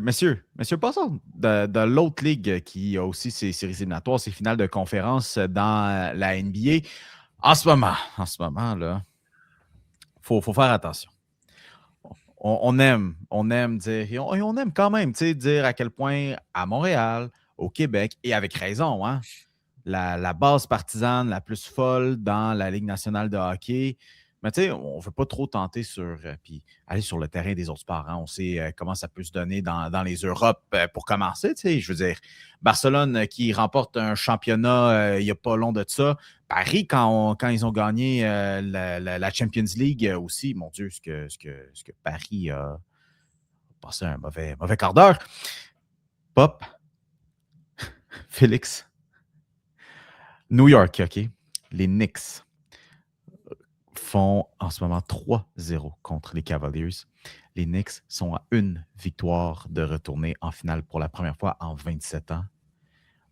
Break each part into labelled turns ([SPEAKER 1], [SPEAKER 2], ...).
[SPEAKER 1] Messieurs, passons de l'autre ligue qui a aussi ses séries éliminatoires, ses finales de conférence dans la NBA. En ce moment, là, faut faire attention. On aime dire, et on aime quand même dire à quel point à Montréal, au Québec, et avec raison, hein, la base partisane la plus folle dans la Ligue nationale de hockey. Mais tu sais, on ne veut pas trop tenter puis aller sur le terrain des autres sports. Hein. On sait comment ça peut se donner dans les Europes pour commencer. Je veux dire, Barcelone qui remporte un championnat il n'y a pas long de ça. Paris, quand ils ont gagné la Champions League aussi, mon Dieu, ce que Paris a passé un mauvais quart d'heure. Pop, Félix, New York, OK? Les Knicks font en ce moment 3-0 contre les Cavaliers. Les Knicks sont à une victoire de retourner en finale pour la première fois en 27 ans.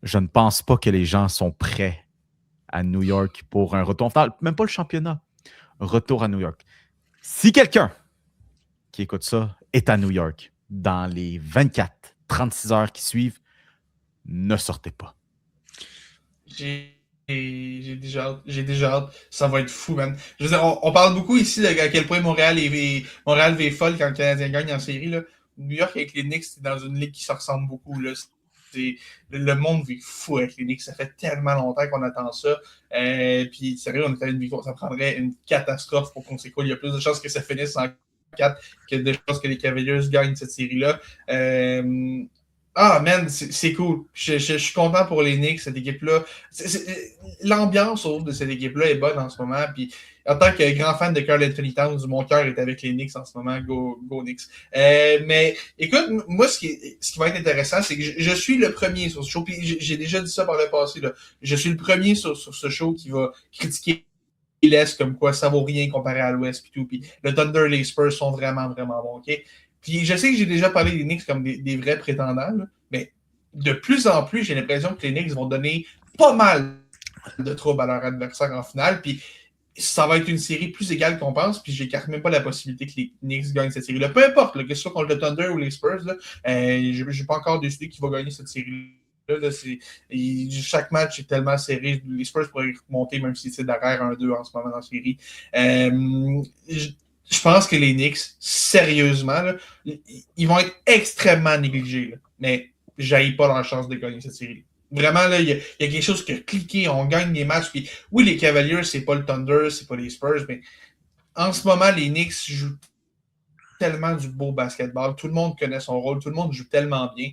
[SPEAKER 1] Je ne pense pas que les gens sont prêts à New York pour un retour en finale. Même pas le championnat. Retour à New York. Si quelqu'un qui écoute ça est à New York dans les 24-36 heures qui suivent, ne sortez pas.
[SPEAKER 2] J'ai déjà hâte. Ça va être fou, man. Je veux dire, on parle beaucoup ici de à quel point Montréal est folle quand le Canadien gagne en série. Là. New York avec les Knicks, c'est dans une ligue qui se ressemble beaucoup. Là. Le monde vit fou avec les Knicks. Ça fait tellement longtemps qu'on attend ça. Puis, sérieux, on était à une victoire. Ça prendrait une catastrophe pour qu'on s'écoule. Il y a plus de chances que ça finisse en 4 que de chances que les Cavaliers gagnent cette série-là. Ah, man, c'est cool. Je suis content pour les Knicks, cette équipe-là. L'ambiance autour de cette équipe-là est bonne en ce moment. Puis, en tant que grand fan de Karl-Anthony Towns, mon cœur est avec les Knicks en ce moment. Go Knicks. Mais écoute, moi, ce qui va être intéressant, c'est que je suis le premier sur ce show. Puis, j'ai déjà dit ça par le passé. Là. Je suis le premier sur ce show qui va critiquer l'Est comme quoi ça vaut rien comparé à l'Ouest. Puis le Thunder et les Spurs sont vraiment, vraiment bons. OK? Puis je sais que j'ai déjà parlé des Knicks comme des vrais prétendants, là, mais de plus en plus, j'ai l'impression que les Knicks vont donner pas mal de troubles à leur adversaire en finale. Puis ça va être une série plus égale qu'on pense. Puis j'écarte même pas la possibilité que les Knicks gagnent cette série-là. Peu importe, là, que ce soit contre le Thunder ou les Spurs, là, j'ai pas encore décidé qui va gagner cette série-là. Là, chaque match est tellement serré. Les Spurs pourraient remonter même si c'est derrière 1-2 en ce moment dans la série. Je pense que les Knicks, sérieusement, là, ils vont être extrêmement négligés. Là. Mais j'haïs pas leur chance de gagner cette série. Vraiment, là, il y a quelque chose qui a cliqué. On gagne des matchs. Puis, oui, les Cavaliers, c'est pas le Thunder, c'est pas les Spurs, mais en ce moment, les Knicks jouent tellement du beau basketball. Tout le monde connaît son rôle. Tout le monde joue tellement bien.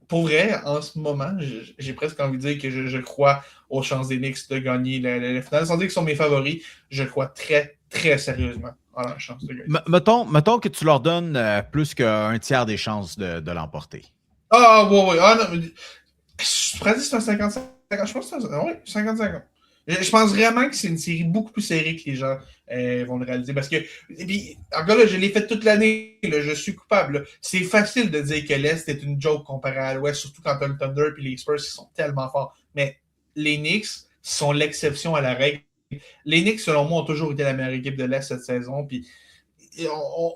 [SPEAKER 2] Pour vrai, en ce moment, j'ai presque envie de dire que je crois aux chances des Knicks de gagner la finale. Sans dire qu'ils sont mes favoris, je crois très, très sérieusement à leur chance de gagner.
[SPEAKER 1] Mettons que tu leur donnes plus qu'un tiers des chances de l'emporter.
[SPEAKER 2] Ah, ouais. Ah, non, je pourrais dire que c'est un 50-50. Je pense que c'est un 50-50. Je pense vraiment que c'est une série beaucoup plus serrée que les gens vont le réaliser. Parce que, et puis, encore là, je l'ai fait toute l'année. Là, je suis coupable. Là. C'est facile de dire que l'Est est une joke comparé à l'Ouest, surtout quand t'as le Thunder et les Spurs qui sont tellement forts. Mais les Knicks sont l'exception à la règle. Les Knicks, selon moi, ont toujours été la meilleure équipe de l'Est cette saison. Puis,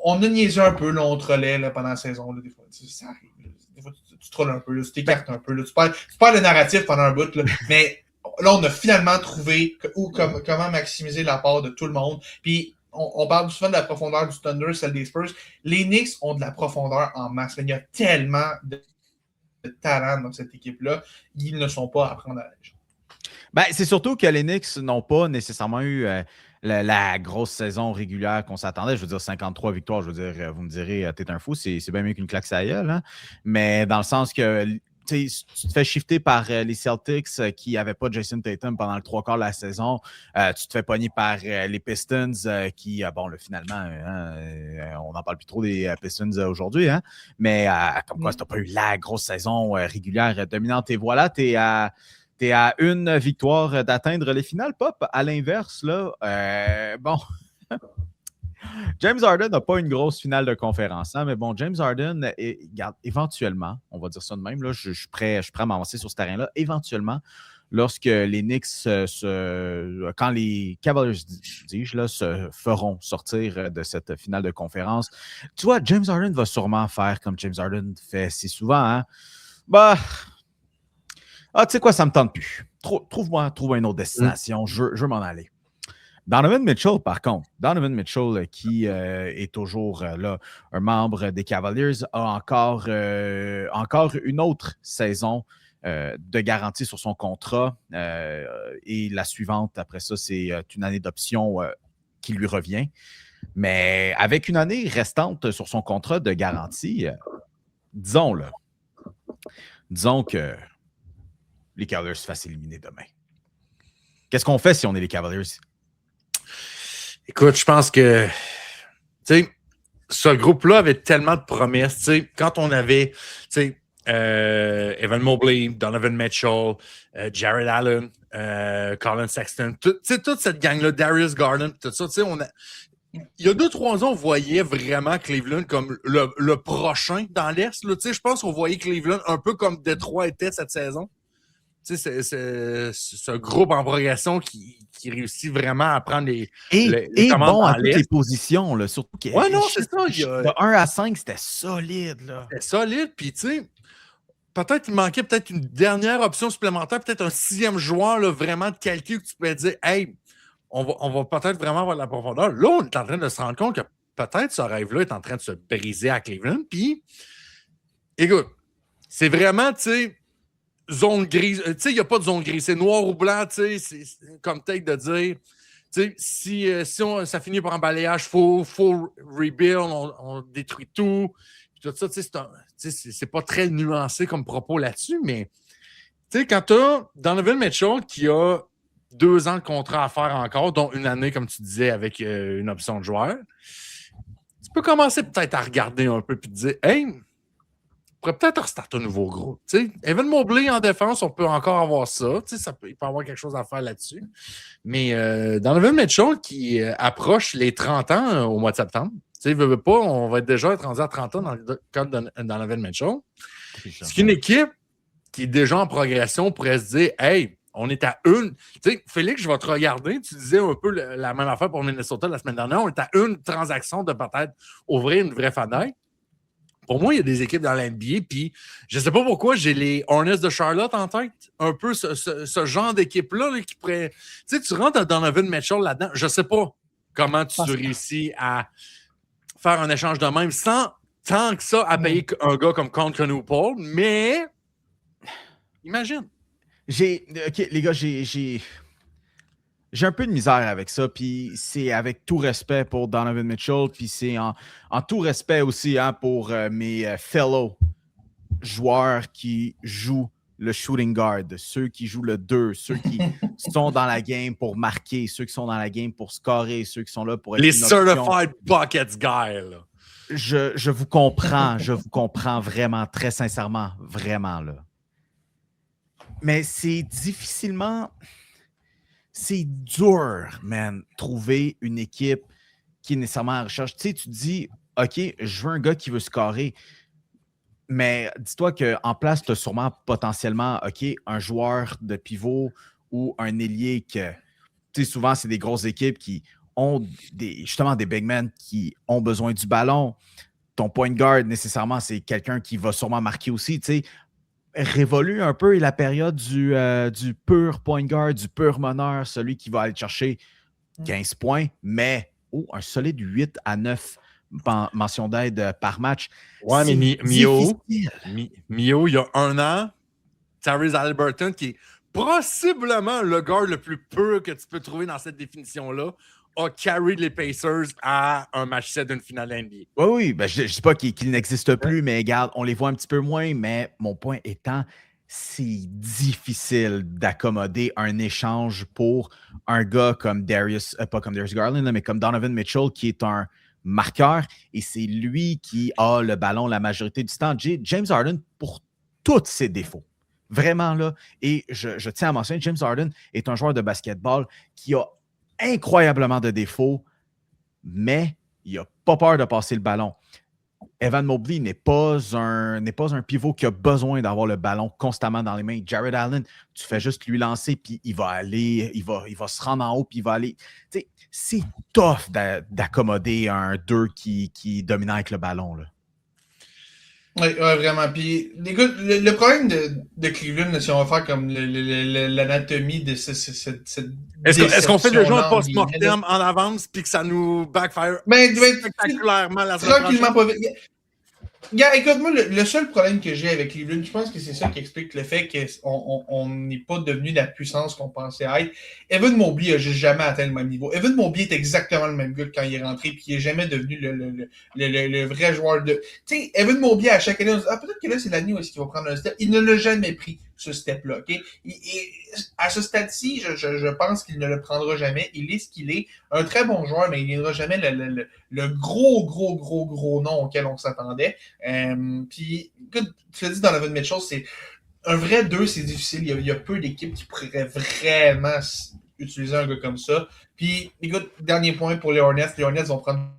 [SPEAKER 2] on a niaisé un peu, là, on trollait là, pendant la saison. Là, des fois, ça arrive. Là. Des fois, tu trolles un peu, là, tu t'écartes un peu. Là, tu perds le narratif pendant un bout. Là, mais là, on a finalement trouvé comment maximiser la part de tout le monde. Puis, on parle souvent de la profondeur du Thunder, celle des Spurs. Les Knicks ont de la profondeur en masse. Mais il y a tellement de talent dans cette équipe-là. Ils ne sont pas à prendre à la légende.
[SPEAKER 1] Ben, c'est surtout que les Knicks n'ont pas nécessairement eu la grosse saison régulière qu'on s'attendait. Je veux dire, 53 victoires, je veux dire, vous me direz, t'es un fou, c'est bien mieux qu'une claque à la gueule, hein? Mais dans le sens que tu te fais shifter par les Celtics qui n'avaient pas Jason Tatum pendant le 3/4 de la saison. Tu te fais pogner par les Pistons qui, bon, là, finalement, on n'en parle plus trop des Pistons aujourd'hui, hein? Mais comme quoi, tu n'as pas eu la grosse saison régulière dominante. Et voilà, tu es à une victoire d'atteindre les finales, Pop. À l'inverse, là, bon, James Harden n'a pas une grosse finale de conférence, hein, mais bon, James Harden, éventuellement, on va dire ça de même, là, je suis prêt à m'avancer sur ce terrain-là, éventuellement, lorsque les Knicks, quand les Cavaliers, dis-je, là, se feront sortir de cette finale de conférence, tu vois, James Harden va sûrement faire comme James Harden fait si souvent. Hein? Bah, tu sais quoi, ça me tente plus. Trouve-moi une autre destination, je veux m'en aller. Donovan Mitchell, par contre, Donovan Mitchell, qui est toujours là, un membre des Cavaliers, a encore une autre saison de garantie sur son contrat. Et la suivante, après ça, c'est une année d'option qui lui revient. Mais avec une année restante sur son contrat de garantie, disons que les Cavaliers se fassent éliminer demain. Qu'est-ce qu'on fait si on est les Cavaliers?
[SPEAKER 3] Écoute, je pense que ce groupe-là avait tellement de promesses. Quand on avait Evan Mobley, Donovan Mitchell, Jared Allen, Colin Sexton, toute cette gang-là, Darius Garland, tout ça, il y a 2-3 ans, on voyait vraiment Cleveland comme le prochain dans l'Est. Je pense qu'on voyait Cleveland un peu comme Détroit était cette saison. C'est ce groupe en progression qui réussit vraiment à prendre les commandes
[SPEAKER 1] bon
[SPEAKER 3] dans
[SPEAKER 1] à toutes
[SPEAKER 3] l'Est.
[SPEAKER 1] les positions, là, surtout que
[SPEAKER 3] c'est ça.
[SPEAKER 1] De 1 à 5, c'était solide. Là.
[SPEAKER 3] C'était solide, puis peut-être il manquait peut-être une dernière option supplémentaire, peut-être un 6e joueur là, vraiment de calcul que tu pouvais dire, hey, on va peut-être vraiment avoir de la profondeur. Là, on est en train de se rendre compte que peut-être ce rêve-là est en train de se briser à Cleveland. Puis, écoute, c'est vraiment, zone grise. Il n'y a pas de zone grise. C'est noir ou blanc, c'est comme take de dire, si ça finit par un balayage, faut rebuild, on détruit tout. Tout ça, c'est pas très nuancé comme propos là-dessus, mais quand tu as Donovan Mitchell qui a 2 ans de contrat à faire encore, dont une année, comme tu disais, avec une option de joueur, tu peux commencer peut-être à regarder un peu et te dire, hey, on pourrait peut-être restarter un nouveau groupe. Evan Mobley en défense, on peut encore avoir ça. Il peut avoir quelque chose à faire là-dessus. Mais Donovan Mitchell qui approche les 30 ans au mois de septembre, veut pas, on va déjà être rendu à 30 ans dans le cas de Donovan Mitchell. C'est qu'une équipe qui est déjà en progression pourrait se dire, hey, on est à une. Félix, je vais te regarder. Tu disais un peu la même affaire pour Minnesota la semaine dernière. On est à une transaction de peut-être ouvrir une vraie fenêtre. Pour moi, il y a des équipes dans la NBA, puis je ne sais pas pourquoi j'ai les Hornets de Charlotte en tête. Un peu ce genre d'équipe-là là, qui pourrait. Tu rentres dans Donovan Mitchell là-dedans. Je ne sais pas comment tu réussis à faire un échange de même sans tant que ça à payer un gars comme Conor Paul, mais imagine.
[SPEAKER 1] OK, les gars, j'ai un peu de misère avec ça, puis c'est avec tout respect pour Donovan Mitchell, puis c'est en tout respect aussi pour mes fellow joueurs qui jouent le shooting guard, ceux qui jouent le 2, ceux qui sont dans la game pour marquer, ceux qui sont dans la game pour scorer, ceux qui sont là pour être
[SPEAKER 3] les certified buckets guys. Là.
[SPEAKER 1] Je vous comprends vraiment, très sincèrement, vraiment, là. Mais c'est difficilement... C'est dur, man, trouver une équipe qui est nécessairement en recherche. Tu te dis, OK, je veux un gars qui veut scorer, mais dis-toi qu'en place, tu as sûrement potentiellement, OK, un joueur de pivot ou un ailier que, tu sais, souvent, c'est des grosses équipes qui ont justement des big men qui ont besoin du ballon. Ton point guard, nécessairement, c'est quelqu'un qui va sûrement marquer aussi, tu sais. Révolue un peu la période du pur point guard, du pur meneur, celui qui va aller chercher 15 points, mais un solide 8 à 9 mentions d'aide par match.
[SPEAKER 3] Ouais, mais Mio, il y a 1 an, Tyrese Haliburton, qui est possiblement le guard le plus pur que tu peux trouver dans cette définition-là, a carry les Pacers à un match 7 d'une finale NBA.
[SPEAKER 1] Oui, ben je ne dis pas qu'il n'existe plus, mais regarde, on les voit un petit peu moins, mais mon point étant, c'est difficile d'accommoder un échange pour un gars comme pas comme Darius Garland, mais comme Donovan Mitchell, qui est un marqueur, et c'est lui qui a le ballon la majorité du temps. James Harden, pour tous ses défauts, vraiment là, et je tiens à mentionner, James Harden est un joueur de basketball qui a incroyablement de défauts, mais il n'a pas peur de passer le ballon. Evan Mobley n'est pas un pivot qui a besoin d'avoir le ballon constamment dans les mains. Jared Allen, tu fais juste lui lancer, puis il va aller, il va se rendre en haut, puis il va aller. Tu sais, c'est tough d'accommoder un 2 qui est dominant avec le ballon, là.
[SPEAKER 2] Oui, vraiment. Puis, écoute, le problème de Cleveland, si on va faire comme l'anatomie de cette
[SPEAKER 3] Est-ce qu'on fait déjà un
[SPEAKER 2] déception-là,
[SPEAKER 3] post-mortem en avance puis que ça nous backfire
[SPEAKER 2] Ben,
[SPEAKER 3] spectaculairement la semaine
[SPEAKER 2] tranquillement
[SPEAKER 3] prochaine?
[SPEAKER 2] pas vite. Gars, écoute, moi, le seul problème que j'ai avec Cleveland, je pense que c'est ça qui explique le fait qu'on n'est pas devenu la puissance qu'on pensait être. Evan Mobley n'a juste jamais atteint le même niveau. Evan Mobley est exactement le même gars que quand il est rentré, puis il n'est jamais devenu le vrai joueur de... Tu sais, Evan Mobley, à chaque année, on se dit, peut-être que là, c'est l'année où est-ce qu'il va prendre un step. Il ne l'a jamais pris, ce step-là, OK? À ce stade-ci, je pense qu'il ne le prendra jamais. Il est ce qu'il est. Un très bon joueur, mais il ne viendra jamais le gros nom auquel on s'attendait. Puis, écoute, tu l'as dit dans la vie de Mitchell, c'est un vrai 2, c'est difficile. Il y a peu d'équipes qui pourraient vraiment utiliser un gars comme ça. Puis, écoute, dernier point pour les Hornets. Les Hornets vont prendre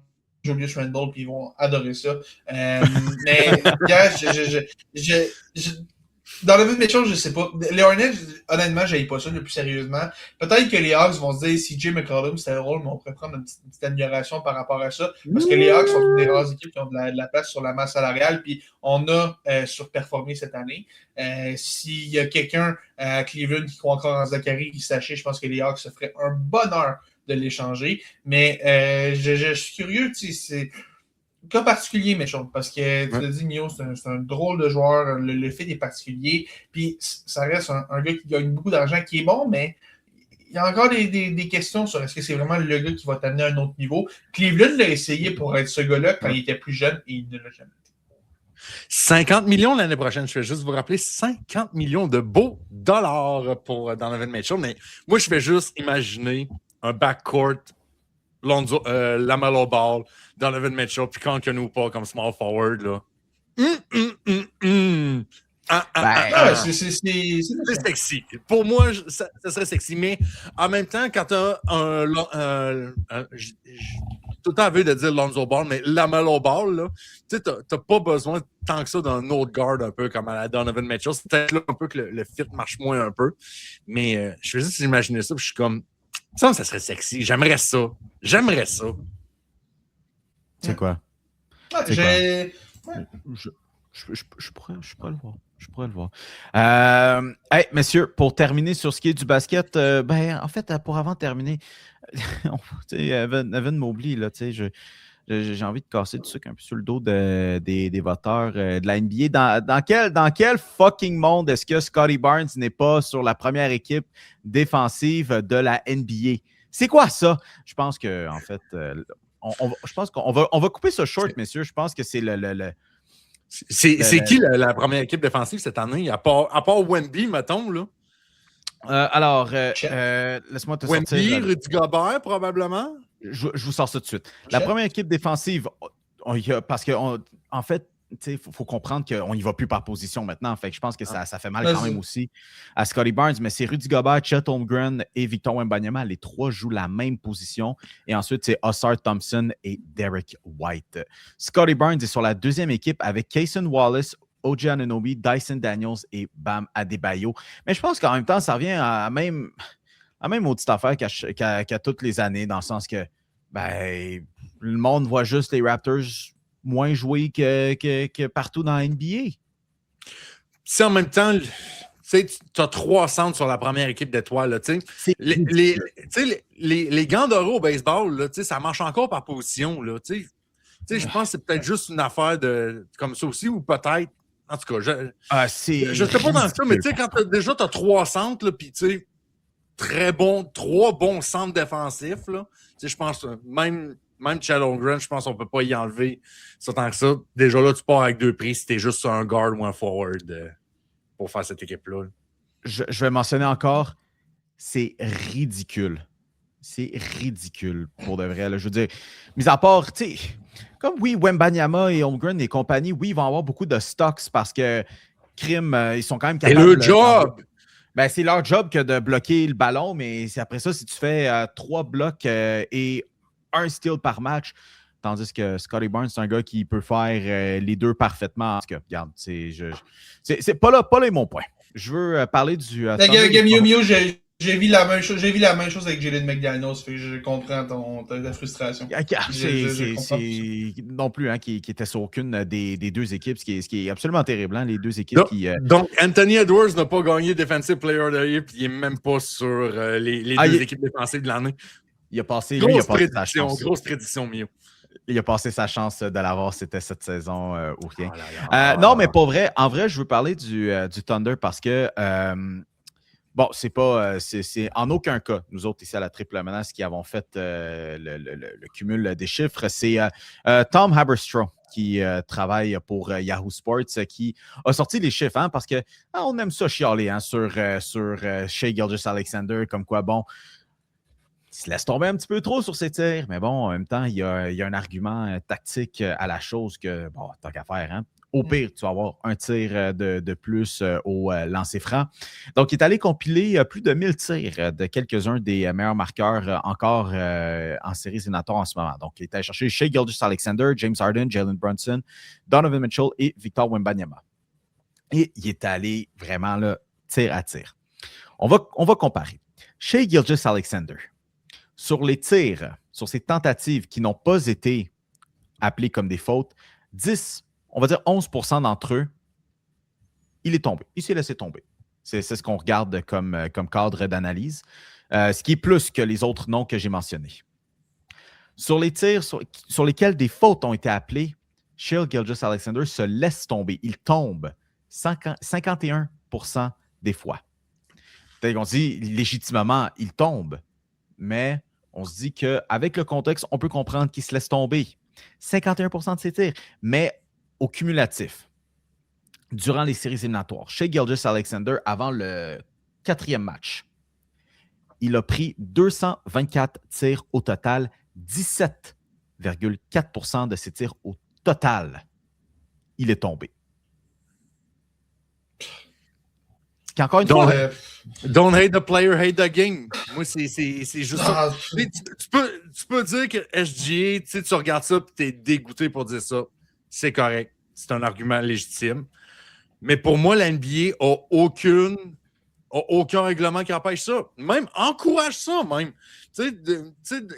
[SPEAKER 2] Julius Randle, puis ils vont adorer ça. Mais, gars, dans la vie de Mitchell, je sais pas. Les Hornets, honnêtement, j'aille pas ça le plus sérieusement. Peut-être que les Hawks vont se dire si Jay McCollum, c'était le rôle, mais on pourrait prendre une petite amélioration par rapport à ça. Parce que les Hawks sont une des rares équipes qui ont de la place sur la masse salariale, puis on a surperformé cette année. S'il y a quelqu'un à Cleveland qui croit encore en Zachary, qui sachait, je pense que les Hawks se feraient un bonheur de l'échanger. Mais je suis curieux, tu sais, c'est cas particulier, Mitchell, parce que tu l'as dit, Mio, c'est un drôle de joueur, le fit est particulier, puis ça reste un gars qui gagne beaucoup d'argent, qui est bon, mais il y a encore des questions sur est-ce que c'est vraiment le gars qui va t'amener à un autre niveau. Cleveland l'a essayé pour être ce gars-là quand il était plus jeune et il ne l'a jamais été.
[SPEAKER 3] 50 millions l'année prochaine, je vais juste vous rappeler, 50 millions de beaux dollars pour Donovan Mitchell, mais moi, je vais juste imaginer un backcourt LaMelo Ball, Donovan Mitchell, puis Kankanu pas comme small forward, là. C'est sexy. Pour moi, ça serait sexy. Mais en même temps, quand tu as tout le temps envie de dire Lonzo Ball, mais LaMelo Ball, là, tu sais, t'as pas besoin tant que ça d'un autre guard un peu comme à la Donovan Mitchell. C'est peut-être là un peu que le fit marche moins un peu. Mais je vais juste imaginer ça, puis je suis comme, ça serait sexy. J'aimerais ça.
[SPEAKER 1] C'est quoi?
[SPEAKER 2] Ouais,
[SPEAKER 1] je pourrais le voir. Hey, messieurs, pour terminer sur ce qui est du basket, en fait, pour avant de terminer, Evan Mobley, là, j'ai envie de casser du sucre un peu sur le dos des voteurs de la NBA. Dans quel fucking monde est-ce que Scottie Barnes n'est pas sur la première équipe défensive de la NBA? C'est quoi ça? Je pense que, en fait, je pense qu'on va couper ce short, messieurs. Je pense que c'est
[SPEAKER 3] C'est qui la première équipe défensive cette année? À part Wemby, mettons, là?
[SPEAKER 1] Laisse-moi te sortir.
[SPEAKER 3] Wemby, Rudy Gobert, probablement?
[SPEAKER 1] Je vous sors ça tout de suite. La première équipe défensive, parce qu'en fait, il faut comprendre qu'on n'y va plus par position maintenant. Fait que je pense que ça fait mal quand même aussi à Scottie Barnes. Mais c'est Rudy Gobert, Chet Holmgren et Victor Wembanyama. Les trois jouent la même position. Et ensuite, c'est Ausar Thompson et Derek White. Scottie Barnes est sur la deuxième équipe avec Cason Wallace, OG Anunoby, Dyson Daniels et Bam Adebayo. Mais je pense qu'en même temps, ça revient à même petite affaire qu'à toutes les années, dans le sens que le monde voit juste les Raptors moins jouer que partout dans la NBA.
[SPEAKER 3] Si en même temps, tu as 3 centres sur la première équipe d'étoiles. Les gants dorés au baseball, là, ça marche encore par position. Là, je pense que c'est peut-être juste une affaire comme ça aussi, ou peut-être, en tout cas, je ne sais pas dans ça, mais quand déjà tu as 3 centres, puis très bon, 3 bons centres défensifs, là, je pense même Chet Holmgren, je pense qu'on ne peut pas y enlever ça tant que ça. Déjà là, tu pars avec 2 prix si tu es juste un guard ou un forward pour faire cette équipe-là.
[SPEAKER 1] Je vais mentionner encore, c'est ridicule. C'est ridicule pour de vrai. Là. Je veux dire, mis à part, comme oui, Wembanyama et Holmgren et compagnie, oui, ils vont avoir beaucoup de stocks parce que ils sont quand même capables.
[SPEAKER 3] C'est leur job!
[SPEAKER 1] C'est leur job que de bloquer le ballon, mais après ça, si tu fais 3 blocs et 1 steal par match, Tandis que Scotty Barnes, c'est un gars qui peut faire les deux parfaitement. En tout cas, regarde, c'est pas là mon point. Je veux parler du.
[SPEAKER 2] Miu, j'ai vu la même chose avec Jalen McDaniels, fait que je comprends ta frustration.
[SPEAKER 1] C'est non plus qui était sur aucune des deux équipes, ce qui est absolument terrible. Hein, les deux équipes
[SPEAKER 3] donc, Anthony Edwards n'a pas gagné Defensive Player of the Year, puis il n'est même pas sur les deux équipes défensives de l'année.
[SPEAKER 1] Il a passé
[SPEAKER 3] sa chance. Grosse prédiction, Mio.
[SPEAKER 1] Il a passé sa chance de l'avoir, c'était cette saison ou rien. Non, mais pas vrai. En vrai, je veux parler du Thunder parce que bon, c'est en aucun cas, nous autres ici à la Triple Menace qui avons fait le cumul des chiffres. C'est Tom Haberstroh qui travaille pour Yahoo Sports qui a sorti les chiffres, hein, parce que on aime ça chialer sur Shai Gilgeous-Alexander, comme quoi, bon, il se laisse tomber un petit peu trop sur ses tirs, mais bon, en même temps, il y a un argument tactique à la chose que, bon, tant qu'à faire, hein. Au pire, tu vas avoir un tir de plus au lancer franc. Donc, il est allé compiler plus de 1000 tirs de quelques-uns des meilleurs marqueurs encore en séries éliminatoires en ce moment. Donc, il est allé chercher Shai Gilgeous-Alexander, James Harden, Jalen Brunson, Donovan Mitchell et Victor Wembanyama. Et il est allé vraiment là, tir à tir. On va comparer. Shai Gilgeous-Alexander, sur les tirs, sur ces tentatives qui n'ont pas été appelées comme des fautes, 11% d'entre eux, il est tombé. Il s'est laissé tomber. C'est ce qu'on regarde comme cadre d'analyse, ce qui est plus que les autres noms que j'ai mentionnés. Sur les tirs sur lesquels des fautes ont été appelées, Shai Gilgeous-Alexander se laisse tomber. Il tombe 51% des fois. C'est-à-dire qu'on dit légitimement, il tombe, mais on se dit qu'avec le contexte, on peut comprendre qu'il se laisse tomber. 51% de ses tirs, mais au cumulatif, durant les séries éliminatoires, Shai Gilgeous-Alexander, avant le 4e match, il a pris 224 tirs au total, 17,4% de ses tirs au total. Il est tombé. Encore une fois.
[SPEAKER 3] Don't hate the player, hate the game. Moi, c'est juste ça. Tu peux dire que SGA, tu regardes ça et tu es dégoûté pour dire ça. C'est correct. C'est un argument légitime. Mais pour moi, la NBA n'a aucun règlement qui empêche ça. Même encourage ça, même.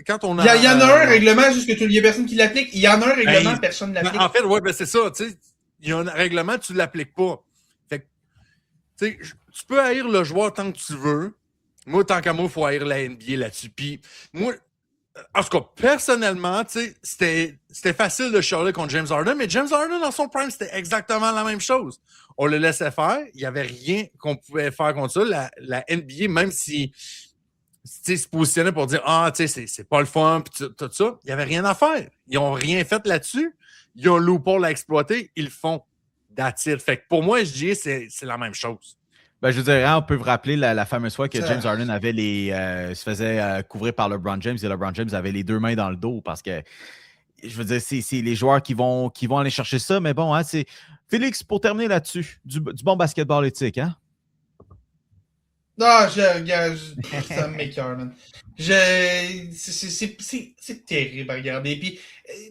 [SPEAKER 3] Quand on a.
[SPEAKER 2] Il y en a un règlement, juste que il n'y a personne qui l'applique. Il y en a un règlement, personne ne l'applique.
[SPEAKER 3] En fait, ouais, c'est ça. Il y a un règlement, tu ne l'appliques pas. Tu peux haïr le joueur tant que tu veux. Moi, tant qu'à moi, il faut haïr la NBA là-dessus. Puis, moi, en tout cas, personnellement, c'était facile de chialer contre James Harden, mais James Harden, dans son prime, c'était exactement la même chose. On le laissait faire. Il n'y avait rien qu'on pouvait faire contre ça. La NBA, même si se positionnait pour dire « Ah, c'est pas le fun, puis tout ça », il n'y avait rien à faire. Ils n'ont rien fait là-dessus. Ils ont loophole à exploiter. Ils le font. That's it. Fait que pour moi, SGA, c'est la même chose.
[SPEAKER 1] Ben, je veux dire, on peut vous rappeler la fameuse fois que James Harden avait se faisait couvrir par LeBron James et LeBron James avait les deux mains dans le dos parce que, je veux dire, c'est les joueurs qui vont aller chercher ça. Mais bon, hein, c'est Félix, pour terminer là-dessus, du bon basketball éthique, hein?
[SPEAKER 2] Non, ça m'écoeure, man. C'est terrible à regarder. Puis,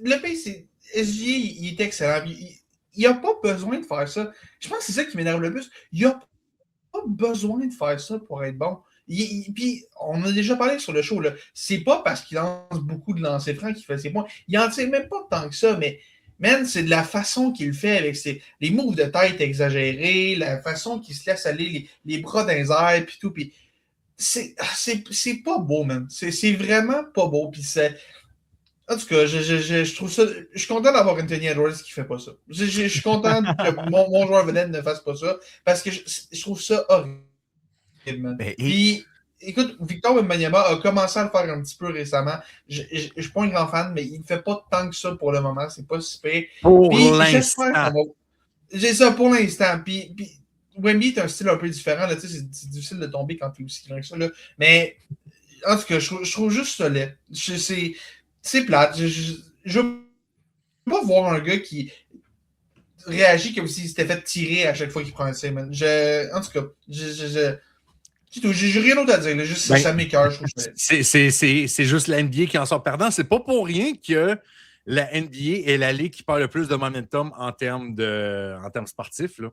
[SPEAKER 2] le pays, c'est SGA, il est excellent. Il n'a pas besoin de faire ça. Je pense que c'est ça qui m'énerve le plus. Il n'a pas besoin de faire ça pour être bon. Puis, on a déjà parlé sur le show, là. C'est pas parce qu'il lance beaucoup de lancers francs qu'il fait ses points. Il n'en tire même pas tant que ça, mais man, c'est de la façon qu'il le fait avec les moves de tête exagérés, la façon qu'il se laisse aller les bras dans les airs, puis tout. Puis, c'est pas beau, man. C'est vraiment pas beau. Puis, c'est. En tout cas, je trouve ça. Je suis content d'avoir Anthony Edwards qui fait pas ça. Je suis content que mon joueur vedette ne fasse pas ça parce que je trouve ça horrible. Puis, écoute, Victor Wembanyama a commencé à le faire un petit peu récemment. Je suis pas un grand fan, mais il ne fait pas tant que ça pour le moment. C'est pas super.
[SPEAKER 3] Pour l'instant.
[SPEAKER 2] J'ai ça pour l'instant. Puis Wemby est un style un peu différent. Là, c'est difficile de tomber quand tu es aussi grand que ça. Là. Mais en tout cas, je trouve juste ça laid. C'est plate. Je veux pas voir un gars qui réagit comme s'il s'était fait tirer à chaque fois qu'il prend un tir, man. En tout cas, j'ai rien d'autre à dire. Là. Juste, ça m'écoeure, je trouve.
[SPEAKER 3] C'est juste la NBA qui en sort perdant. C'est pas pour rien que la NBA est la ligue qui perd le plus de momentum en termes sportifs. Là.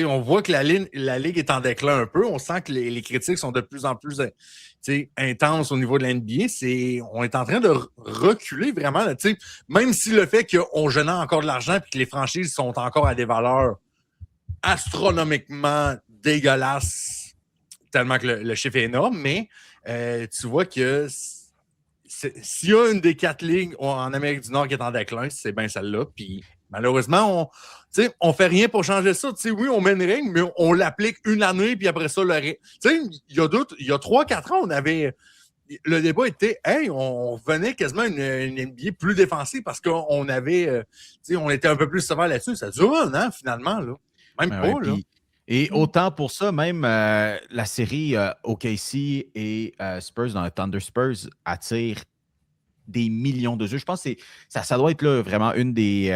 [SPEAKER 3] On voit que la ligue est en déclin un peu. On sent que les critiques sont de plus en plus intenses au niveau de la NBA. On est en train de reculer vraiment. Là, même si le fait qu'on génère encore de l'argent et que les franchises sont encore à des valeurs astronomiquement dégueulasses, tellement que le chiffre est énorme, mais tu vois que s'il y a une des 4 ligues en Amérique du Nord qui est en déclin, c'est bien celle-là. Puis malheureusement, on ne fait rien pour changer ça. Oui, on met une règle, mais on l'applique une année, puis après ça, il y a 3-4 ans, le débat était, on venait quasiment une NBA plus défensive parce qu'on avait, on était un peu plus sévère là-dessus. Ça dure un an, finalement, là. Même pas,
[SPEAKER 1] ouais,
[SPEAKER 3] là.
[SPEAKER 1] Et autant pour ça, même la série OKC et Spurs dans le Thunder Spurs attire des millions de yeux. Je pense que ça doit être là, vraiment une des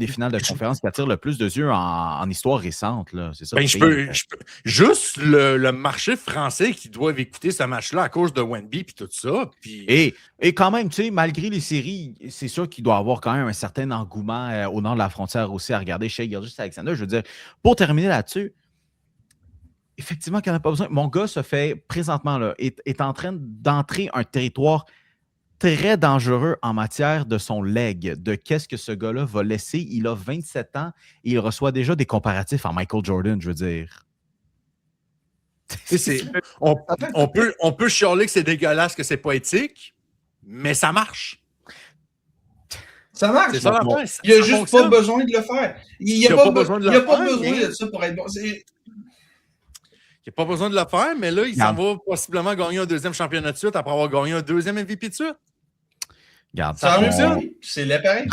[SPEAKER 1] finales de conférence qui attire le plus de yeux en histoire récente. Là. C'est ça.
[SPEAKER 3] Juste le marché français qui doit écouter ce match-là à cause de Wemby et tout ça. Puis...
[SPEAKER 1] Et quand même, malgré les séries, c'est sûr qu'il doit y avoir quand même un certain engouement au nord de la frontière aussi à regarder Shai Gilgeous-Alexander. Je veux dire, pour terminer là-dessus, effectivement, qu'il n'y en a pas besoin. Mon gars se fait présentement, là, est en train d'entrer un territoire très dangereux en matière de son leg, de qu'est-ce que ce gars-là va laisser. Il a 27 ans et il reçoit déjà des comparatifs en Michael Jordan, je veux dire.
[SPEAKER 3] On peut chialer que c'est dégueulasse, que c'est pas éthique, mais ça marche.
[SPEAKER 2] Ça marche.
[SPEAKER 3] C'est ça,
[SPEAKER 2] il n'y a juste pas besoin de le faire. Il n'y a pas besoin
[SPEAKER 3] de
[SPEAKER 2] ça pour être bon.
[SPEAKER 3] Il n'y a pas besoin de le faire, mais là, il s'en va possiblement gagner un 2e championnat de suite après avoir gagné un 2e MVP de suite.
[SPEAKER 1] Regarde,
[SPEAKER 2] ça c'est l'appareil.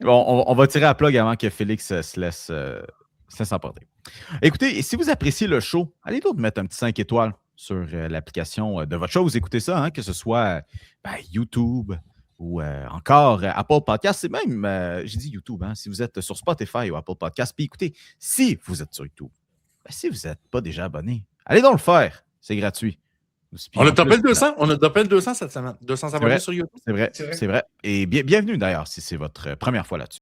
[SPEAKER 1] Bon, on va tirer à plug avant que Félix se laisse s'emporter. Écoutez, si vous appréciez le show, allez donc mettre un petit 5 étoiles sur l'application de votre show. Vous écoutez ça, que ce soit YouTube ou encore Apple Podcast. C'est même, j'ai dit YouTube, si vous êtes sur Spotify ou Apple Podcast. Puis écoutez, si vous êtes sur YouTube, si vous n'êtes pas déjà abonné, allez donc le faire. C'est gratuit.
[SPEAKER 3] On a topé le 200. On a topé le 200 cette semaine. 200 abonnés sur YouTube.
[SPEAKER 1] C'est vrai. Et bienvenue d'ailleurs si c'est votre première fois là-dessus.